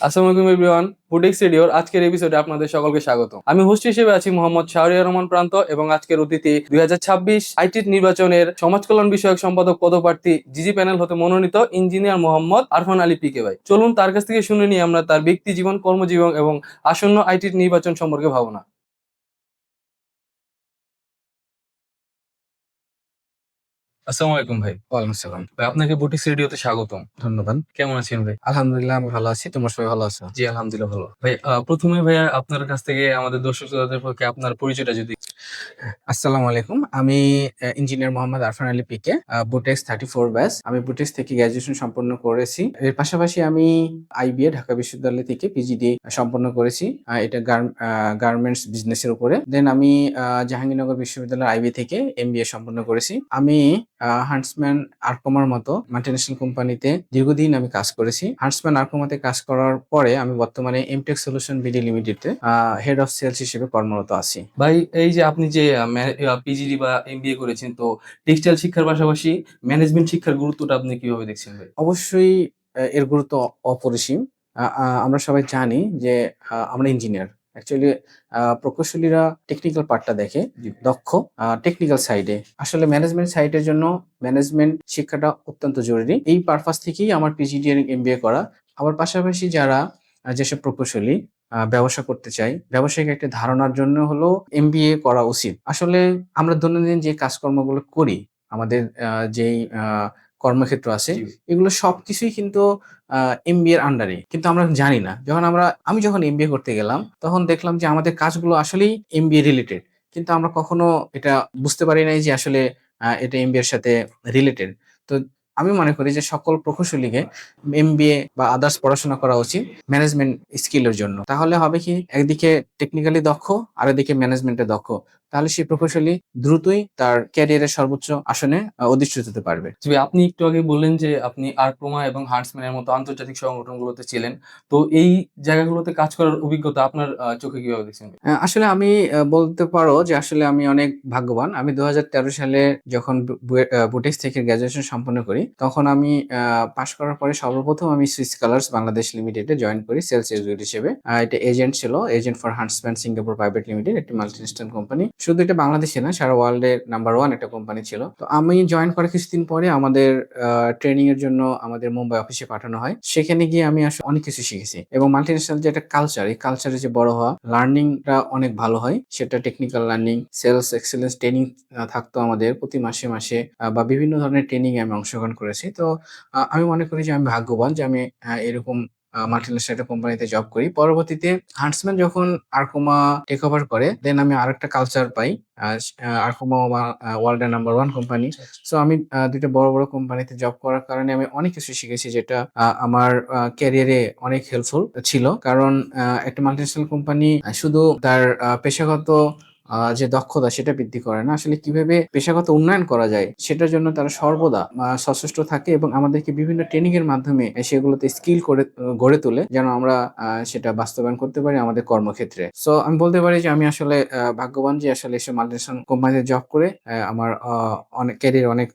আসসালামু আলাইকুম everyone. Boutique স্টুডিওর আজকের এপিসোডে আপনাদের সকলকে স্বাগত। আমি হোস্ট হিসেবে আছি মোহাম্মদ শাহরিয়ার রহমান প্রান্ত এবং আজকের অতিথি 2026 আইটি নির্বাচনের সমাজ কল্যাণ বিষয়ক সম্পাদক পদপ্রার্থী জিজি প্যানেল হতে মনোনীত ইঞ্জিনিয়ার মোহাম্মদ আরফান আলী পিকে ভাই। চলুন তার কাছ থেকে শুনে নিই আমরা তার ব্যক্তি জীবন, কর্মজীবন এবং আসন্ন আইটি নির্বাচন সম্পর্কে ভাবনা। আসসালামু আলাইকুম ভাই। ওয়ালাইকুম আসসালাম। ভাই আপনাকে বুটিক স্টুডিওতে স্বাগতম। ধন্যবাদ। কেমন আছেন ভাই? আলহামদুলিল্লাহ আমি ভালো আছি। তোমরা সবাই ভালো আছো? জি আলহামদুলিল্লাহ ভালো। ভাই প্রথমে ভাইয়া আপনার কাছ থেকে আমাদের দর্শক শ্রোতাদের পক্ষে আপনার পরিচয়টা যদি। আসসালামু আলাইকুম। আমি ইঞ্জিনিয়ার মোহাম্মদ আরফান আলী পিকে, বুটেক্স 34 ব্যাচ। আমি বুটেক্স থেকে গ্র্যাজুয়েশন সম্পন্ন করেছি। এর পাশাপাশি আমি আইবিএ ঢাকা বিশ্ববিদ্যালয় থেকে পিজিডি সম্পন্ন করেছি। এটা গার্মেন্টস বিজনেসের উপরে। দেন আমি জাহাঙ্গীরনগর বিশ্ববিদ্যালয়ের আইবি থেকে এমবিএ সম্পন্ন করেছি। আমি হান্টসম্যান আরকমার মতো মাল্টিন্যাশনাল কোম্পানিতে দীর্ঘদিন আমি কাজ করেছি। হান্টসম্যান আরকমাতে কাজ করার পরে আমি বর্তমানে এমটেক সলিউশন বিডি লিমিটেডে হেড অফ সেলস হিসেবে কর্মরত আছি। ভাই এই যে আপনি যে পিজিডি বা এমবিএ করেছেন, তো টেক্সটাইল শিক্ষার পাশাপাশি ম্যানেজমেন্ট শিক্ষার গুরুত্বটা আপনি কিভাবে দেখছেন ভাই? অবশ্যই এর গুরুত্ব অপরিসীম। আমরা সবাই জানি যে আমরা ইঞ্জিনিয়ার। অ্যাকচুয়ালি প্রকৌশলীরা টেকনিক্যাল পার্টটা দেখে, জি। দক্ষ টেকনিক্যাল সাইডে। আসলে ম্যানেজমেন্ট সাইডের জন্য ম্যানেজমেন্ট শিক্ষাটা অত্যন্ত জরুরি। এই পারপাস থেকেই আমার পিজিডি আর এমবিএ করা। আবার পাশাপাশি যারা যেসব প্রকৌশলী ব্যবসা করতে চায়, ব্যবসায়িক একটা ধারণার জন্য হলো এমবিএ করা উচিত। আসলে আমরা দৈনন্দিন যে কাজকর্মগুলো করি, আমাদের যেই কর্মক্ষেত্র আছে, জি। এগুলো সবকিছুই কিন্তু এমবিএ এর আন্ডারে। কিন্তু আমরা জানি না। আমি যখন এমবিএ করতে গেলাম, তখন দেখলাম যে আমাদের কাজগুলো আসলেই এমবিএ রিলেটেড। কিন্তু আমরা কখনো এটা বুঝতে পারি নাই যে আসলে এটা এমবিএ এর সাথে রিলেটেড। তো আমি মনে করি যে সকল প্রকৌশলীকে এমবিএ বা আদার্স পড়াশোনা করা উচিত ম্যানেজমেন্ট স্কিলের জন্য। তাহলে হবে কি, একদিকে টেকনিক্যালি দক্ষ, আর এদিকে ম্যানেজমেন্টে দক্ষ। তাহলে সেই প্রকৌশলী দ্রুতই তার ক্যারিয়ারের সর্বোচ্চ আসনে অধিষ্ঠিত হতে পারবে। জি ভাই, আপনি একটু আগে বললেন যে আপনি আরক্রোমা এবং হান্টসম্যান এর মতো আন্তর্জাতিক সংগঠনগুলোতে ছিলেন। তো এই জায়গাগুলোতে কাজ করার অভিজ্ঞতা আপনার চোখে কিভাবে দেখছেন ভাই? আসলে আমি বলতে পারো যে আসলে আমি অনেক ভাগ্যবান। আমি ২০১৩ সালে যখন বুটেক্স থেকে গ্র্যাজুয়েশন সম্পন্ন করি, তখন আমি পাস করার পরে সর্বপ্রথম আমি সুইস কালার্স বাংলাদেশ লিমিটেডে জয়েন করি সেলস এক্সিকিউটিভ হিসেবে। এটা এজেন্ট ছিল, agent for হান্টসম্যান Singapore private limited, একটি মাল্টিন্যাশনাল কোম্পানি। শুধু এটা বাংলাদেশে না, সারা ওয়ার্ল্ড এর নাম্বার 1 একটা কোম্পানি ছিল। তো আমি জয়েন করার কিছুদিন পরে আমাদের ট্রেনিং এর জন্য আমাদের মুম্বাই অফিসে পাঠানো হয়। সেখানে গিয়ে আমি আসলে অনেক কিছু শিখেছি এবং মাল্টিন্যাশনাল যে একটা কালচার, এই কালচারে যে বড় হওয়া, লার্নিংটা অনেক ভালো হয়। সেটা technical learning, sales excellence training থাকতো আমাদের প্রতি মাসে, মাসে বা বিভিন্ন ধরনের ট্রেনিং এ আমি অংশগ্রহণ করেছি। তো আমি মনে করি যে আমি ভাগ্যবান যে আমি এরকম মাল্টিন্যাশনাল একটা কোম্পানিতে জব করি। পরবর্তীতে হান্টসম্যান যখন আরকোমা টেক ওভার করে, দেন আমি আরেকটা কালচার পাই। আরকোমা ওয়ার্ল্ড এর নাম্বার 1 কোম্পানি। সো আমি ২ টা বড়, বড় কোম্পানিতে জব করার কারণে আমি অনেক কিছু শিখেছি, যেটা আমার ক্যারিয়ারে অনেক হেল্পফুল ছিল। কারণ একটা মাল্টিন্যাশনাল কোম্পানি শুধু তার পেশাগত যে দক্ষতা সেটা বৃদ্ধি করে না। আসলে কিভাবে পেশাগত উন্নয়ন করা যায় সেটার জন্য তারা সর্বদা সচেষ্ট থাকে এবং আমাদেরকে বিভিন্ন ট্রেনিং এর মাধ্যমে সেগুলোতে স্কিল গড়ে তোলে, যেন আমরা সেটা বাস্তবায়ন করতে পারি আমাদের কর্মক্ষেত্রে। সো আমি বলতে পারি যে আমি আসলে ভাগ্যবান যে আসলে এসব মাল্টিন্যাশনাল কোম্পানিতে জব করে আমার অনেক ক্যারিয়ার অনেক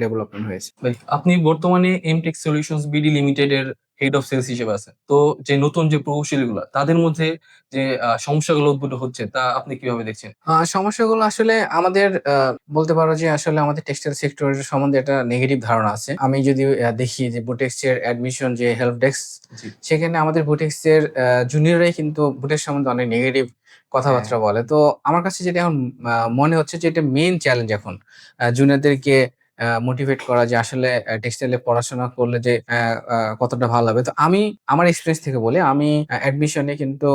ডেভেলপমেন্ট হয়েছে। ভাই আপনি বর্তমানে এমটেক সলিউশনস বিডি লিমিটেড এর হেড অফ সেলস হিসেবে আছেন। তো যে নতুন যে প্রকৌশলীগুলা তাদের মধ্যে যে সমস্যাগুলো উদ্ভূত হচ্ছে তা আপনি কিভাবে দেখছেন? সমস্যাগুলো আসলে আমাদের বলতে পারো যে আসলে আমাদের টেক্সটাইল সেক্টরের সম্বন্ধে একটা নেগেটিভ ধারণা আছে। আমি যদি দেখি যে বুটেক্স এর অ্যাডমিশন যে হেল্প ডেস্ক, জি। সেখানে আমাদের বুটেক্স এর জুনিয়ররাই কিন্তু বুটেক্স সম্বন্ধে অনেক নেগেটিভ কথাবার্তা বলে। তো আমার কাছে যেটা এখন মনে হচ্ছে যে এটা মেইন চ্যালেঞ্জ এখন। জুনিয়রদেরকে মোটিভেট করা যে আসলে টেক্সটাইলে পড়াশোনা করলে যে কতটা ভালো হবে। তো আমি আমার এক্সপেরিয়েন্স থেকে বলি, আমি অ্যাডমিশনে কিন্তু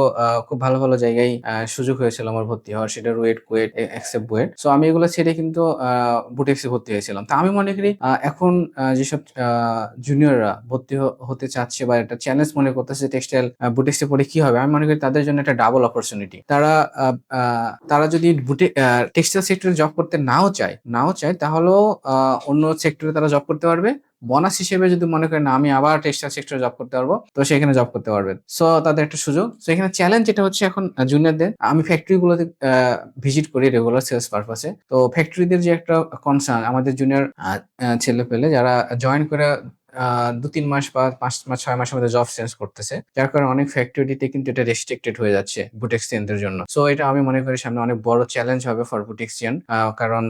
খুব ভালো, ভালো জায়গায় সুযোগ হয়েছিল আমার ভর্তি হওয়ার। সেটা রুয়েট, কুয়েট, এক্সেপ্ট বুয়েট। সো আমি এগুলো ছেড়ে কিন্তু বুটেক্সে ভর্তি হয়েছিলাম। তো আমি মনে করি এখন যেসব জুনিয়ররা ভর্তি হতে চাচ্ছে বা একটা চ্যালেঞ্জ মনে করতেছে টেক্সটাইল বুটেক্সে পড়ে কি হবে? আমি মনে করি তাদের জন্য একটা ডাবল অপরচুনিটি। আ আ তারা যদি টেক্সটাইল সেক্টরে জব করতে নাও চায় তাহলেও অন্য সেক্টরে তারা জব করতে পারবে। বোনাস হিসেবে যদি মনে করেন না আমি আবার টেক্সটাইল সেক্টরে জব করতে পারবো, তো সেখানে জব করতে পারবেন। সো তাদের একটা সুযোগ। সো এখানে চ্যালেঞ্জ যেটা হচ্ছে এখন জুনিয়রদের, আমি ফ্যাক্টরি গুলোতে ভিজিট করি রেগুলার সেলস পারপাসে। তো ফ্যাক্টরিদের যে একটা কনসার্ন, আমাদের জুনিয়র ছেলেপেলে যারা জয়েন করে 2-3 মাস বা 5 মাস 6 মাসের মধ্যে জব চেঞ্জ করতেছে। যার কারণে অনেক ফ্যাক্টরিতে কিন্তু এটা রেস্ট্রিক্টেড হয়ে যাচ্ছে বুটিক্সিয়ানদের জন্য। সো এটা আমি মনে করি সামনে অনেক বড় চ্যালেঞ্জ হবে ফর বুটিক্সিয়ান। কারণ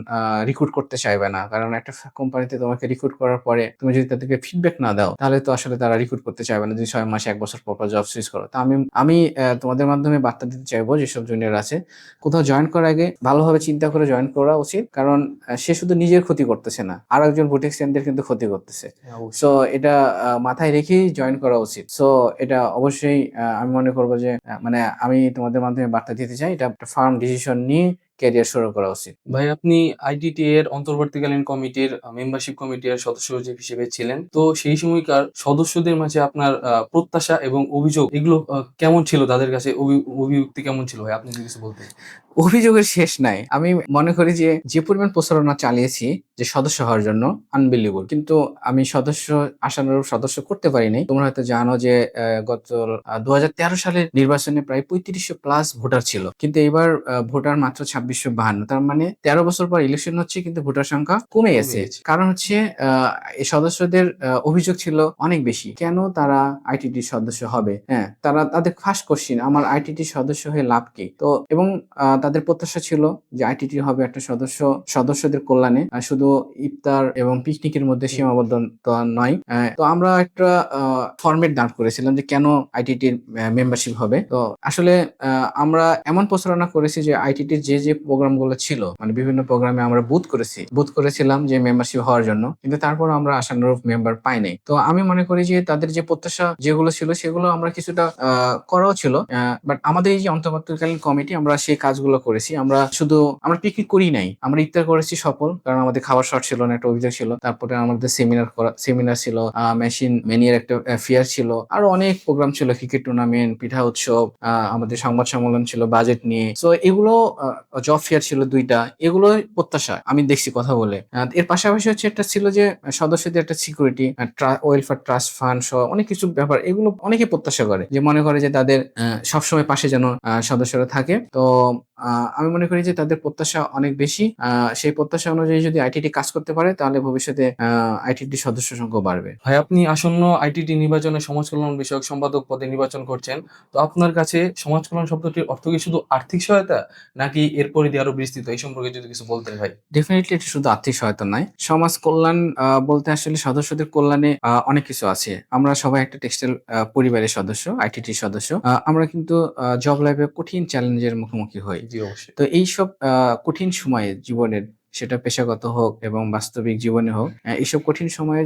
রিক্রুট করতে চাইবে না। কারণ একটা কোম্পানিতে তোমাকে রিক্রুট করার পরে তুমি যদি তাদেরকে ফিডব্যাক না দাও, তাহলে তো আসলে তারা রিক্রুট করতে চাইবে না। যদি 6 মাস 1 বছর পর জব সুইচ করো। তো আমি তোমাদের মাধ্যমে বার্তা দিতে চাইবো যেসব জুনিয়র আছে, কোথাও জয়েন করার আগে ভালোভাবে চিন্তা করে জয়েন করা উচিত। কারণ সে শুধু নিজের ক্ষতি করতেছে না, আরেকজন বুটিক্সিয়ানদের কিন্তু ক্ষতি করতেছে। সো এটা মাথায় রেখেই জয়েন করা উচিত। সো এটা অবশ্যই আমি মনে করবো যে মানে আমি তোমাদের মাধ্যমে বার্তা দিতে চাই, এটা একটা ফার্ম ডিসিশন নিয়ে ক্যারিয়ার শুরু করা উচিত। ভাই আপনি আইটিটি এর অন্তর্বর্তীকালীন কমিটির মেম্বারশিপ কমিটির সদস্য হিসেবে ছিলেন, তো সেই সময়কার সদস্যদের মাঝে আপনার প্রত্যাশা এবং অভিযোগ এগুলো কেমন ছিল, তাদের কাছে অভিব্যক্তি কেমন ছিল ভাই, আপনি যদি কিছু বলতেন। অভিযোগের শেষ নাই। আমি মনে করি যে পরিমাণ প্রচারণা চালিয়েছি যে সদস্য হওয়ার জন্য, আনবিলিভেবল। কিন্তু আমি আশানুরূপ সদস্য করতে পারি নাই। তোমরা হয়তো জানো যে গত 2013 সালের নির্বাচনে প্রায় 3500 প্লাস ভোটার ছিল। কিন্তু এবার ভোটার মাত্র 2652। তার মানে 13 বছর পর ইলেকশন হচ্ছে কিন্তু ভোটার সংখ্যা কমে গেছে। কারণ হচ্ছে এই সদস্যদের অভিযোগ ছিল অনেক বেশি। কেন তারা আইটিটি সদস্য হবে? হ্যাঁ, তাদের ফার্স্ট কোশ্চিন, আমার আইটিটি সদস্য হয়ে লাভ কি? তো এবং তাদের প্রত্যাশা ছিল যে আইটিটি হবে একটা সদস্যদের কল্যাণে, শুধু ইফতার এবং পিকনিকের মধ্যে সীমাবদ্ধ নয়। তো আমরা একটা ফরম্যাট দাঁড় করেছিলাম যে কেন আইটিটির মেম্বারশিপ হবে। তো আসলে আমরা এমন প্রচারণা করেছি যে আইটিটির যে প্রোগ্রাম গুলো ছিল, মানে বিভিন্ন প্রোগ্রামে আমরা বুথ করেছিলাম যে মেম্বারশিপ হওয়ার জন্য, কিন্তু তারপর আমরা আশানুরূপ মেম্বার পাই নাই। তো আমি মনে করি যে তাদের যে প্রত্যাশা যেগুলো ছিল সেগুলো আমরা কিছুটা করাও ছিল। বাট আমাদের এই যে অন্তর্বর্তীকালীন কমিটি, আমরা সেই কাজগুলো করেছি। আমরা পিকনিক করি নাই, আমরা ইফতার করেছি সফল, কারণ আমাদের খাবার শর্ট ছিল না, একটা অভিযোগ ছিল। তারপরে আমাদের সেমিনার ছিল, মেশিন মেনিয়ার একটা ফেয়ার ছিল, আরো অনেক প্রোগ্রাম ছিল, ক্রিকেট টুর্নামেন্ট, পিঠা উৎসব, আমাদের সংবাদ সম্মেলন ছিল বাজেট নিয়ে। সো এগুলো, জব ফেয়ার ছিল 2টা। এগুলো প্রত্যাশা আমি দেখছি কথা বলে। এর পাশাপাশি হচ্ছে একটা ছিল যে সদস্যদের একটা সিকিউরিটি, ওয়েলফেয়ার ট্রাস্ট ফান্ড সহ অনেক কিছু ব্যাপার, এগুলো অনেকে প্রত্যাশা করে, যে মনে করে যে তাদের সবসময় পাশে যেন সদস্যরা থাকে। তো আমি মনে করি যে তাদের প্রত্যাশা অনেক বেশি। সেই প্রত্যাশা অনুযায়ী যদি আইটিটি কাজ করতে পারে, তাহলে ভবিষ্যতে আইটিটি সদস্য সংখ্যা বাড়বে। ভাই আপনি আসন্ন আইটিটি নির্বাচনে সমাজ কল্যাণ বিষয়ক সম্পাদক পদে নির্বাচন করছেন, তো আপনার কাছে সমাজ কল্যাণ শব্দটির অর্থ কি শুধু আর্থিক সহায়তা, নাকি এর পরিধি আরো বিস্তৃত? এই সম্পর্কে যদি কিছু বলতেন ভাই। ডেফিনেটলি এটা শুধু আর্থিক সহায়তা নয়। সমাজ কল্যাণ বলতে আসলে সদস্যদের কল্যাণে অনেক কিছু আছে। আমরা সবাই একটা টেক্সটাইল পরিবারের সদস্য, আইটিটির সদস্য। আমরা কিন্তু জব লাইফে কঠিন চ্যালেঞ্জের মুখোমুখি হই। জি অবশ্যই। তো এইসব কঠিন সময়ে জীবনের, সেটা পেশাগত হোক এবং বাস্তবিক জীবনে হোক, এইসব কঠিন সময়ে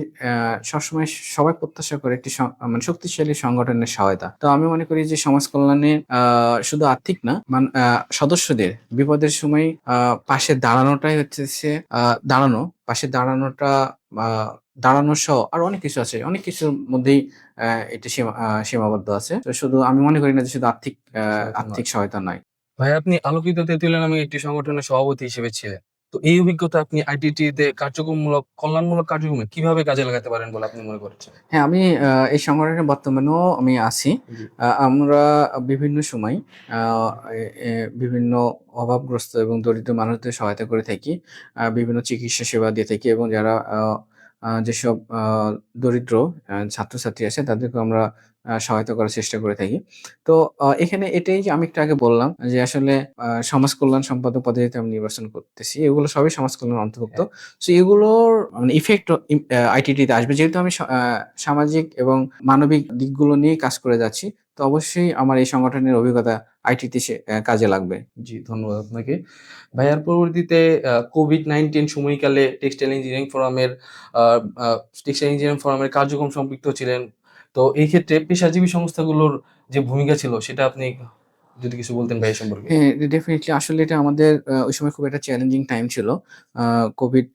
সবসময় সবাই প্রত্যাশা করে একটি মানে শক্তিশালী সংগঠনের সহায়তা। তো আমি মনে করি যে সমাজ কল্যাণে শুধু আর্থিক না, সদস্যদের বিপদের সময় পাশে দাঁড়ানোটাই হচ্ছে পাশে দাঁড়ানোটা, দাঁড়ানো সহ আরো অনেক কিছু আছে। অনেক কিছুর মধ্যেই এটা সীমাবদ্ধ আছে। তো শুধু আমি মনে করি না যে শুধু আর্থিক সহায়তা নয়। ভাই আপনি আলোকিত তেঁতুলিয়া নামে একটি সংগঠনের সভাপতি হিসেবে ছিলেন, তো এই অভিজ্ঞতা আপনি আইটিটিতে কল্যাণমূলক কার্যক্রমে কিভাবে কাজে লাগাতে পারেন বলে আপনি মনে করছেন? হ্যাঁ, আমি এই সংগঠনে বর্তমানেও আমি আছি। জি। আমরা বিভিন্ন সময় আ এ এ বিভিন্ন অভাবগ্রস্ত এবং দরিদ্র মানুষদের সহায়তা করে থাকি। বিভিন্ন চিকিৎসা সেবা দিয়ে থাকি, এবং যারা যেসব দরিদ্র ছাত্রছাত্রী আছে তাদেরকেও আমরা সহায়তা করার চেষ্টা করে থাকি। তো এখানে এটাই যে আমি একটু আগে বললাম যে আসলে সমাজ কল্যাণ সম্পাদক পদে যেহেতু আমি নির্বাচন করতেছি, এগুলো সবই সমাজ কল্যাণের অন্তর্ভুক্ত। সো এগুলোর মানে ইফেক্ট আইটিটিতে আসবে। যেহেতু আমি সামাজিক এবং মানবিক দিকগুলো নিয়ে কাজ করে যাচ্ছি, তো অবশ্যই আমার এই সংগঠনের অভিজ্ঞতা আইটিতে কাজে লাগবে। জি, ধন্যবাদ আপনাকে। ভাইয়ার পরবর্তীতে COVID-19 সময়কালে আ আ টেক্সটাইল ইঞ্জিনিয়ারিং ফোরামের কার্যক্রম সম্পৃক্ত ছিলেন। তো এই ক্ষেত্রে পেশাজীবী সংস্থাগুলোর যে ভূমিকা ছিল সেটা আপনি যদি কিছু বলতেন ভাই এ সম্পর্কে? হ্যাঁ, ডেফিনিটলি আসলে এটা আমাদের ওই সময় খুব একটা চ্যালেঞ্জিং টাইম ছিল। কোভিড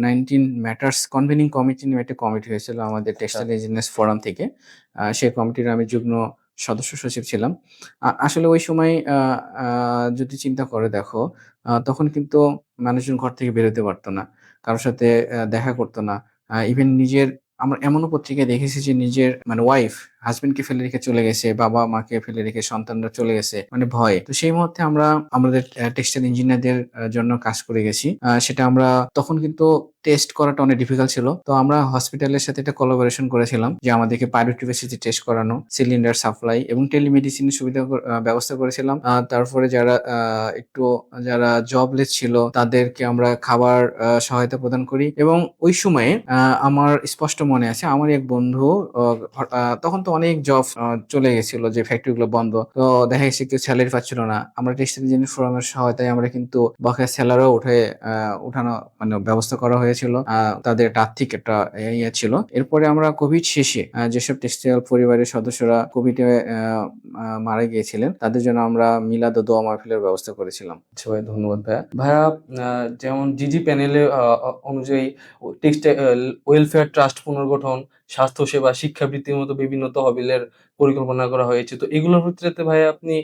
19 ম্যাটার্স কনভেনিং কমিটি নামে একটা কমিটি হয়েছিল আমাদের আচ্ছা। টেক্সটাইল ইঞ্জিনিয়ার্স ফোরাম থেকে। সেই কমিটির আমি যুগ্ম সদস্য সচিব ছিলাম। আসলে ওই সময় আ আ যদি চিন্তা করে দেখো, তখন কিন্তু মানুষজন ঘর থেকে বের হতে পারত না। কারো সাথে দেখা করত না। ইভেন আমরা এমনও পত্রিকায় দেখেছি যে নিজের মানে ওয়াইফ হাজবেন্ডকে ফেলে রেখে চলে গেছে, বাবা মাকে ফেলে রেখে সন্তানরা চলে গেছে, মানে ভয়ে। তো সেই মুহূর্তে আমরা আমাদের টেক্সটাইল ইঞ্জিনিয়ারদের জন্য কাজ করে গেছি। সেটা আমরা তখন কিন্তু টেস্ট করাটা অনেক ডিফিকাল্ট ছিল। তো আমরা হসপিটালের সাথে একটা কোলাবোরেশন করেছিলাম যে আমাদেরকে পাইরোটিভিসিটি টেস্ট করানো, সিলিন্ডার সাপ্লাই এবং টেলিমেডিসিনের সুবিধা ব্যবস্থা করেছিলাম। তারপরে যারা জবলেস ছিল তাদেরকে আমরা খাবার সহায়তা প্রদান করি। এবং ওই সময়ে আমার স্পষ্ট মনে আছে, আমার এক বন্ধু তখন তো অনেক জব চলে গেছিল, যে ফ্যাক্টরি গুলো বন্ধ। তো দেখা গেছে কেউ স্যালারি পাচ্ছিল না। আমরা টেক্সটাইল ইঞ্জিনিয়ারিং ফোরামের সহায়তায় আমরা কিন্তু বকেয়া স্যালারিও উঠানো মানে ব্যবস্থা করা হয়েছিল। তাদের একটা আর্থিক একটা ইয়ে ছিল। এরপরে আমরা কোভিড শেষে যেসব টেক্সটাইল পরিবারের সদস্যরা কোভিডে মারা গিয়েছিলেন তাদের জন্য আমরা মিলাদ ও দোয়া মাহফিলের ব্যবস্থা করেছিলাম। আচ্ছা ভাই, ধন্যবাদ ভাইয়া। ভাইয়া, যেমন জিজি প্যানেলে অনুযায়ী টেক্সটাইল ওয়েলফেয়ার ট্রাস্ট পুনর্গঠন, স্বাস্থ্যসেবা, শিক্ষাবৃত্তির মতো বিভিন্ন তহবিলের পরিকল্পনা করা হয়েছে। তো এগুলোর ভিতরে ভাইয়া আপনি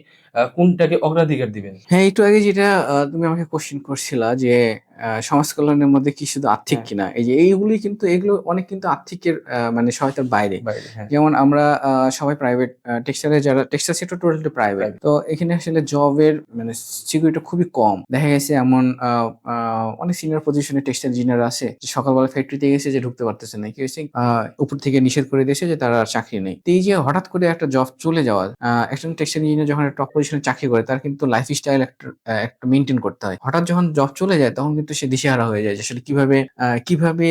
কোনটাকে অগ্রাধিকার দিবেন? হ্যাঁ, একটু আগে যেটা তুমি আমাকে কোশ্চেন করছিলা যে সমাজ কল্যাণের মধ্যে কি শুধু আর্থিক হ্যাঁ। কিনা, এই যে এগুলো অনেক কিন্তু আর্থিকের মানে সহায়তার বাইরে। বাইরে, হ্যাঁ। যেমন আমরা সবাই প্রাইভেট টেক্সটাইলে, যারা textile sector totally private, Private। তো এখানে আসলে জবের মানে সিকিউরিটি খুবই কম। দেখা গেছে এমন অনেক সিনিয়র পজিশনে টেক্সটাইল ইঞ্জিনিয়ার আছে যে সকালবেলা ফ্যাক্টরিতে গেছে যে ঢুকতে পারতেছে না, কি হয়েছে উপর থেকে নিষেধ করে দিয়েছে যে তারা আর চাকরি নেই। তো এই যে হঠাৎ করে একটা জব চলে যাওয়া, একজন টেক্সটাইল ইঞ্জিনিয়ার যখন টপ পজিশনে চাকরি করে তার কিন্তু লাইফ স্টাইল একটা মেনটেন করতে হয়। হঠাৎ যখন জব চলে যায় তখন কিন্তু সে দিশেহারা হয়ে যায় যে আসলে কিভাবে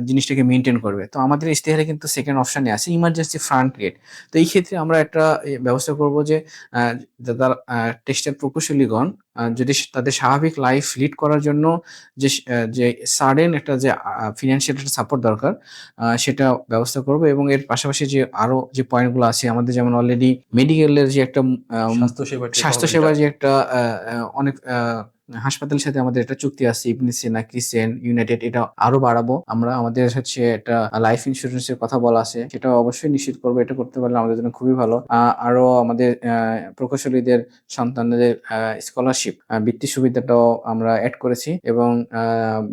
জিনিসটাকে মেনটেন করবে। তো আমাদের ইশতেহারে কিন্তু সেকেন্ড অপশনে আছে ইমার্জেন্সি ফান্ড ক্রিয়েট। তো এই ক্ষেত্রে আমরা একটা ব্যবস্থা করব যে যারা টেক্সটাইল প্রকৌশলীগণ যদি তাদের স্বাভাবিক লাইফ লিড করার জন্য যে সাডেন একটা যে ফিনান্সিয়াল একটা সাপোর্ট দরকার, সেটা ব্যবস্থা করব। এবং এর পাশাপাশি যে আরো যে পয়েন্টগুলো আছে আমাদের, যেমন অলরেডি মেডিকেলের যে একটা স্বাস্থ্যসেবার যে একটা অনেক হাসপাতালের সাথে আমাদের একটা চুক্তি আছে, ইবনে সিনা, ক্রিসেন্ট, ইউনাইটেড, এটা আরো বাড়াবো আমরা। আমাদের হচ্ছে একটা লাইফ ইন্স্যুরেন্সের কথা বলা আছে, সেটা অবশ্যই নিশ্চিত করবো। এটা করতে পারলে আমাদের জন্য খুবই ভালো। আরো আমাদের প্রকৌশলীদের সন্তানদের স্কলারশিপ বৃত্তি সুবিধাটাও আমরা অ্যাড করেছি। এবং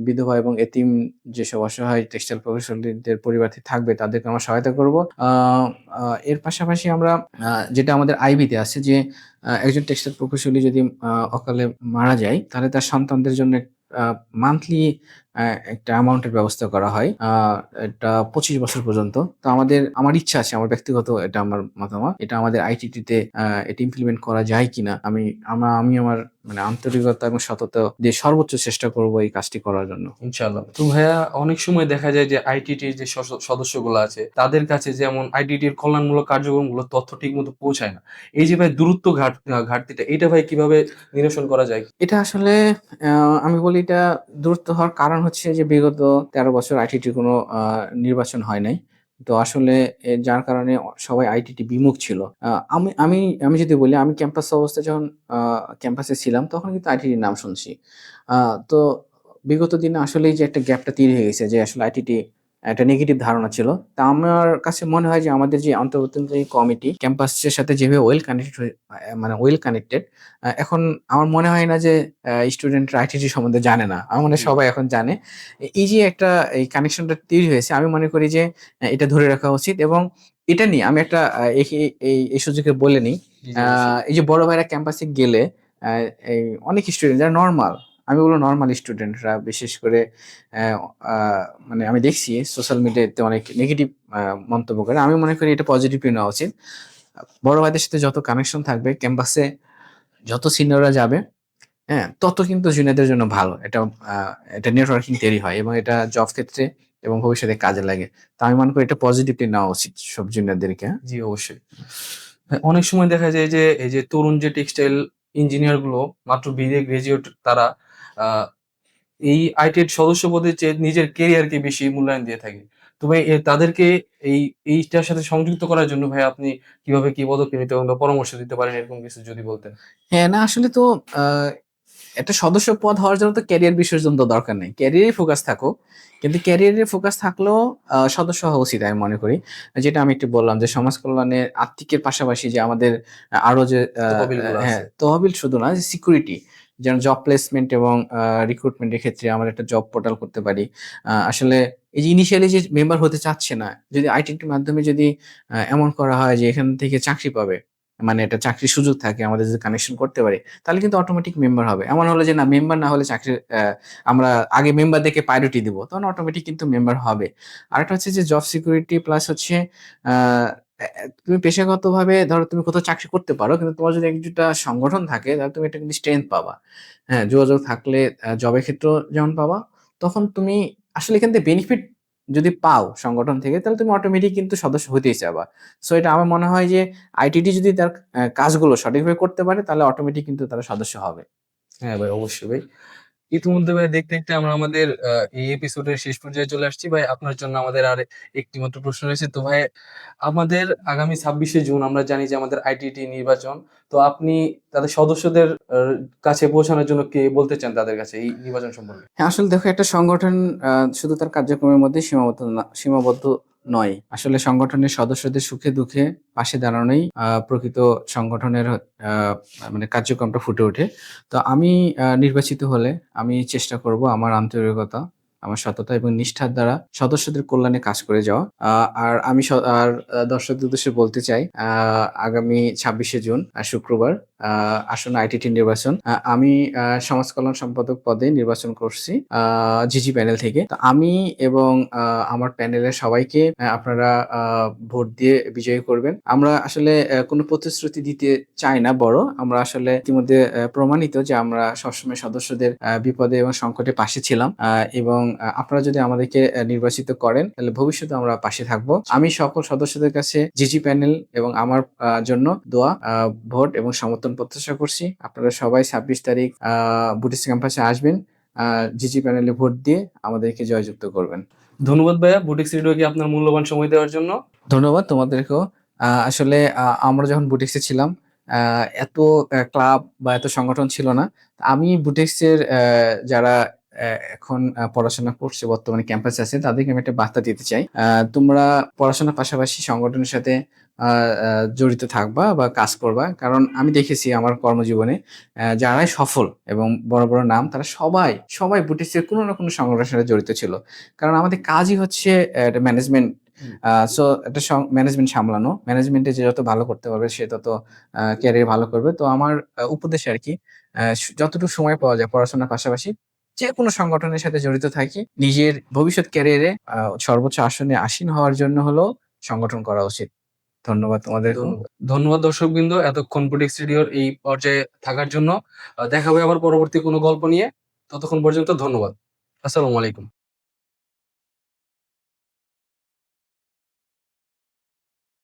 বিধবা এবং এতিম যেসব অসহায় টেক্সটাইল প্রকৌশলীদের পরিবারটি থাকবে তাদেরকে আমরা সহায়তা করব। এর পাশাপাশি আমরা যেটা আমাদের আইবিতে আছে যে একজন টেক্সটাইল প্রকৌশলী যদি অকালে মারা যায় তাহলে তার সন্তানদের জন্য মান্থলি একটা অ্যামাউন্টের ব্যবস্থা করা হয়, এটা 25 বছর পর্যন্ত। তো আমার ইচ্ছা আছে, আমার ব্যক্তিগত এটা আমার মতামত, এটা আমাদের আইটিটিতে এটা ইমপ্লিমেন্ট করা যায় কিনা। আমি আমার মানে আন্তরিকতা এবং সততা দিয়ে সর্বোচ্চ চেষ্টা করব এই কাজটি করার জন্য, ইনশাআল্লাহ। তো ভাইয়া, অনেক সময় দেখা যায় যে আইটিটির যে সদস্যগুলো আছে তাদের কাছে যেমন আইটিটির কল্যাণমূলক কার্যক্রমগুলো তথ্য ঠিক মতো পৌঁছায় না। এই যে ভাই দূরত্ব ঘাটতিটা, এটা ভাই কিভাবে নিরসন করা যায়? এটা আসলে আমি বলি এটা দূরত্ব হওয়ার কারণ হচ্ছে যে বিগত 13 বছর আইটিটির কোনো নির্বাচন হয় নাই। তো আসলে যার কারণে সবাই আইটিটি বিমুখ ছিল। আমি আমি আমি যদি বলি, আমি ক্যাম্পাস অবস্থায় যখন ক্যাম্পাসে ছিলাম তখন কিন্তু আইটিটির নাম শুনছি। তো বিগত দিনে আসলে এই যে একটা গ্যাপটা তৈরি হয়ে গেছে যে আসলে আইটিটি একটা নেগেটিভ ধারণা ছিল। তা আমার কাছে মনে হয় যে আমাদের যে অন্তর্বর্তীকালীন কমিটি ক্যাম্পাসের সাথে যেভাবে ওয়েল কানেক্টেড, এখন আমার মনে হয় না যে স্টুডেন্টরা আইটিটি সম্বন্ধে জানে না। আমার মনে হয় জি। সবাই এখন জানে। এই যে একটা এই কানেকশনটা তৈরি হয়েছে, আমি মনে করি যে এটা ধরে রাখা উচিত। এবং এটা নিয়ে আমি একটা এই সুযোগে বলে নিই, জি, জি, অবশ্যই। এই যে বড় ভাইরা ক্যাম্পাসে গেলে এই অনেক স্টুডেন্ট যারা নরমাল, আমি বলবো নরমাল স্টুডেন্টরা বিশেষ করে মানে আমি দেখছি সোশ্যাল মিডিয়াতে অনেক নেগেটিভ মন্তব্য করে। আমি মনে করি এটা পজিটিভলি নেওয়া উচিত। বড় ভাইদের সাথে যত কানেকশন থাকবে, ক্যাম্পাসে যত সিনিয়ররা যাবে, হ্যাঁ, তত কিন্তু জুনিয়রদের জন্য ভালো। এটা নেটওয়ার্কিং তৈরি হয় এবং এটা জব ক্ষেত্রে এবং ভবিষ্যতে কাজে লাগে। তো আমি মনে করি এটা পজিটিভলি নেওয়া উচিত সব জুনিয়রদেরকে। হ্যাঁ? জি, অবশ্যই। হ্যাঁ, অনেক সময় দেখা যায় যে এই যে তরুণ যে টেক্সটাইল ইঞ্জিনিয়ার গুলো মাত্র বিএ গ্রাজুয়েট, তারা আহ, এই আইটির সদস্য পদে চেয়ে নিজের কেরিয়ারকে বেশি মূল্যায়ন দিয়ে থাকে। তো ভাই, তাদেরকে এইটার সাথে সংযুক্ত করার জন্য ভাই আপনি কিভাবে কি পদক্ষেপ নিতে পারেন বা পরামর্শ দিতে পারেন, এরকম কিছু যদি বলতেন। হ্যাঁ, না আসলে তো আহ একটা সদস্য পদ হওয়ার জন্য তো ক্যারিয়ার বিসর্জন তো দরকার নেই। ক্যারিয়ারে ফোকাস থাকো। কিন্তু ক্যারিয়ারে ফোকাস থাকলেও সদস্য হওয়া উচিত আমি মনে করি। যেটা আমি একটু বললাম যে সমাজ কল্যাণের আর্থিকের পাশাপাশি যে আমাদের আরো যে তহবিল গুলো হ্যাঁ, আছে। তহবিল শুধু না, যে সিকিউরিটি, যেন জব প্লেসমেন্ট এবং রিক্রুটমেন্টের ক্ষেত্রে আমরা একটা জব পোর্টাল করতে পারি। আসলে এই যে ইনিশিয়ালি যে মেম্বার হতে চাচ্ছে না, যদি আইটিটির মাধ্যমে যদি এমন করা হয় যে এখান থেকে চাকরি পাবে, মানে একটা চাকরির সুযোগ থাকে, আমাদের যদি কানেকশন করতে পারি, তাহলে কিন্তু অটোমেটিক মেম্বার হবে। এমন হলো যে না, মেম্বার না হলে চাকরি আমরা আগে মেম্বারদেরকে প্রায়োরিটি দিব, তখন অটোমেটিক কিন্তু মেম্বার হবে। আরেকটা হচ্ছে যে জব সিকিউরিটি প্লাস হচ্ছে আ এ এ তুমি পেশাগতভাবে ধরো তুমি কোথাও চাকরি করতে পারো। কিন্তু তোমার যদি একটা সংগঠন থাকে তাহলে তুমি একটা কিন্তু স্ট্রেংথ পাবা। হ্যাঁ, যোগাযোগ থাকলে জবের ক্ষেত্রেও যেমন পাবা, তখন তুমি আসলে এখান থেকে বেনিফিট যদি পাও সংগঠন থেকে, তাহলে তুমি অটোমেটিক কিন্তু সদস্য হতেই চাবা। সো এটা আমার মনে হয় যে আইটিটি যদি তার কাজগুলো সঠিকভাবে করতে পারে, তাহলে অটোমেটিক কিন্তু তারা সদস্য হবে। হ্যাঁ ভাই, অবশ্যই ভাই। ইতিমধ্যে ভাই দেখতে দেখতে আমরা আমাদের এই এপিসোডের শেষ পর্যায়ে চলে আসছি ভাই। আপনার জন্য আমাদের আর একটি মাত্র প্রশ্ন রয়েছে। তো ভাই, আমাদের আগামী 26শে জুন আমরা জানি যে আমাদের আইটিটি নির্বাচন। তো আপনি তাদের সদস্যদের কাছে পৌঁছানোর জন্য কি বলতে চান তাদের কাছে এই নির্বাচন সম্পর্কে? হ্যাঁ, আসলে দেখো, একটা সংগঠন শুধু তার কার্যক্রমের মধ্যে সীমাবদ্ধ নয়। আসলে সংগঠনের সদস্যদের সুখে দুঃখে পাশে দাঁড়ানোই প্রকৃত সংগঠনের মানে কার্যক্রমটা ফুটে ওঠে। তো আমি নির্বাচিত হলে আমি চেষ্টা করব আমার আন্তরিকতা, আমার সততা এবং নিষ্ঠার দ্বারা সদস্যদের কল্যাণে কাজ করে যাওয়া। আর আমি দর্শকদের উদ্দেশ্যে বলতে চাই, আগামী 26শে জুন শুক্রবার আসন্ন আইটিটি নির্বাচন। আমি সমাজ কল্যাণ সম্পাদক পদে নির্বাচন করছি জিজি প্যানেল থেকে। তো আমি এবং আমার প্যানেলের সবাইকে আপনারা ভোট দিয়ে বিজয়ী করবেন। আমরা আসলে কোনো প্রতিশ্রুতি দিতে চাই না, বড় আমরা আসলে ইতিমধ্যে প্রমাণিত যে আমরা সবসময় সদস্যদের বিপদে এবং সংকটে পাশে ছিলাম, এবং আপনারা যদি আমাদেরকে নির্বাচিত করেন, তাহলে ভবিষ্যতে আমরা পাশে থাকবো। আমি সকল সদস্যদের কাছে জিজি প্যানেল এবং আমার জন্য দোয়া, ভোট এবং সমর্থন প্রত্যাশা করছি। আপনারা সবাই 26 তারিখ বুটিস ক্যাম্পাসে আসবেন, জিজি প্যানেলে ভোট দিয়ে আমাদেরকে জয়যুক্ত করবেন। ধন্যবাদ ভাইয়া বুটিক্স রেডিওকে আপনার মূল্যবান সময় দেওয়ার জন্য। ধন্যবাদ তোমাদেরকেও। আসলে আমরা যখন বুটিক্সে ছিলাম, এত ক্লাব বা এত সংগঠন ছিল না। আমি বুটিক্সের যারা এখন পড়াশোনা করছে, বর্তমানে ক্যাম্পাসে আছে, তাদেরকে আমি একটা বার্তা দিতে চাই। তোমরা পড়াশোনার পাশাপাশি সংগঠনের সাথে আ আ জড়িত থাকবা বা কাজ করবা। কারণ আমি দেখেছি আমার কর্মজীবনে যারাই সফল এবং বড়, বড় নাম, তারা সবাই বুটিক্সের কোনো না কোনো সংগঠনের সাথে জড়িত ছিল। কারণ আমাদের কাজই হচ্ছে ম্যানেজমেন্ট। সো একটা ম্যানেজমেন্ট সামলানো। ম্যানেজমেন্টে যে যত ভালো করতে পারবে সে তত ক্যারিয়ার ভালো করবে। তো আমার উপদেশ আরকি, যতটুকু সময় পাওয়া যায় পড়াশোনার পাশাপাশি যেকোনো সংগঠনের সাথে জড়িত থাকি। নিজের ভবিষ্যৎ ক্যারিয়ারে সর্বোচ্চ আসনে আসীন হওয়ার জন্য হলেও সংগঠন করা উচিত। ধন্যবাদ তোমাদেরকেও। ধন্যবাদ। ধন্যবাদ দর্শকবৃন্দ এতক্ষণ বুটিক্স রেডিওর এই পর্যায়ে থাকার জন্য। দেখা হবে আবার পরবর্তী কোনো গল্প নিয়ে। ততক্ষণ পর্যন্ত ধন্যবাদ। আসসালামু আলাইকুম।